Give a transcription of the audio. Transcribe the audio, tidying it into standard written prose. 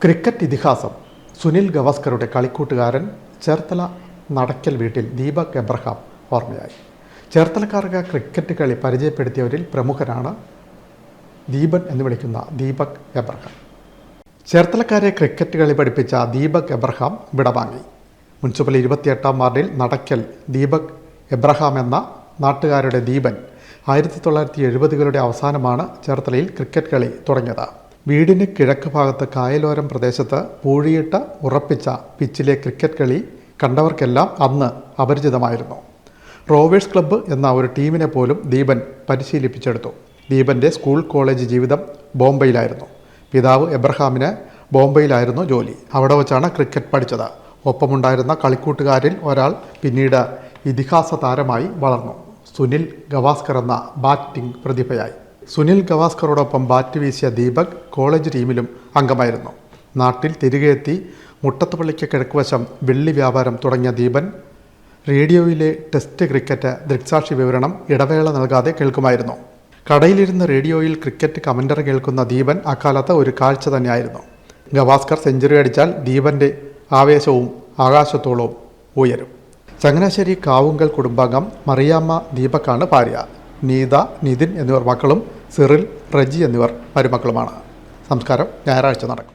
Cricket ഇതിഹാസം സുനിൽ ഗവാസ്കറുടെ കളിക്കൂട്ടുകാരൻ ചേർത്തല നടക്കൽ വീട്ടിൽ Deepak Abraham ഓർമ്മയായി. ചേർത്തലക്കാർക്ക് ക്രിക്കറ്റ് കളി പരിചയപ്പെടുത്തിയവരിൽ പ്രമുഖനാണ് ദീപൻ എന്ന് വിളിക്കുന്ന ദീപക് എബ്രഹാം. ചേർത്തലക്കാരെ ക്രിക്കറ്റ് കളി പഠിപ്പിച്ച ദീപക് എബ്രഹാം വിടവാങ്ങി. മുനിസിപ്പൽ 28-ാം വാർഡിൽ നടക്കൽ ദീപക് എബ്രഹാം എന്ന നാട്ടുകാരുടെ ദീപൻ 1970-കളുടെ അവസാനമാണ് ചേർത്തലയിൽ ക്രിക്കറ്റ് കളി തുടങ്ങിയത്. വീടിന് കിഴക്ക് ഭാഗത്ത് കായലോരം പ്രദേശത്ത് പൂഴിയിട്ട് ഉറപ്പിച്ച പിച്ചിലെ ക്രിക്കറ്റ് കളി കണ്ടവർക്കെല്ലാം അന്ന് അപരിചിതമായിരുന്നു. റോവേഴ്സ് ക്ലബ്ബ് എന്ന ഒരു ടീമിനെ പോലും ദീപൻ പരിശീലിപ്പിച്ചെടുത്തു. ദീപൻ്റെ സ്കൂൾ കോളേജ് ജീവിതം ബോംബെയിലായിരുന്നു. പിതാവ് എബ്രഹാമിന് ബോംബെയിലായിരുന്നു ജോലി. അവിടെ വച്ചാണ് ക്രിക്കറ്റ് പഠിച്ചത്. ഒപ്പമുണ്ടായിരുന്ന കളിക്കൂട്ടുകാരിൽ ഒരാൾ പിന്നീട് ഇതിഹാസ താരമായി വളർന്നു. സുനിൽ ഗവാസ്കർ എന്ന ബാറ്റിംഗ് പ്രതിഭയായി. സുനിൽ ഗവാസ്കറോടൊപ്പം ബാറ്റ് വീശിയ ദീപക് കോളേജ് ടീമിലും അംഗമായിരുന്നു. നാട്ടിൽ തിരികെ എത്തി മുട്ടത്തുപള്ളിക്ക് കിഴക്കുവശം വെള്ളി വ്യാപാരം തുടങ്ങിയ ദീപൻ റേഡിയോയിലെ ടെസ്റ്റ് ക്രിക്കറ്റ് ദൃക്സാക്ഷി വിവരണം ഇടവേള നൽകാതെ കേൾക്കുമായിരുന്നു. കടയിലിരുന്ന് റേഡിയോയിൽ ക്രിക്കറ്റ് കമൻ്ററി കേൾക്കുന്ന ദീപൻ അക്കാലത്ത് ഒരു കാഴ്ച തന്നെയായിരുന്നു. ഗവാസ്കർ സെഞ്ചുറി അടിച്ചാൽ ദീപൻ്റെ ആവേശവും ആകാശത്തോളവും ഉയരും. ചങ്ങനാശ്ശേരി കാവുങ്കൽ കുടുംബാംഗം മറിയാമ്മ ദീപക്കാണ് ഭാര്യ. നീത, നിതിൻ എന്നിവർ മക്കളും സിറിൽ, റജി എന്നിവർ മരുമക്കളുമാണ്. സംസ്കാരം ഞായറാഴ്ച നടക്കും.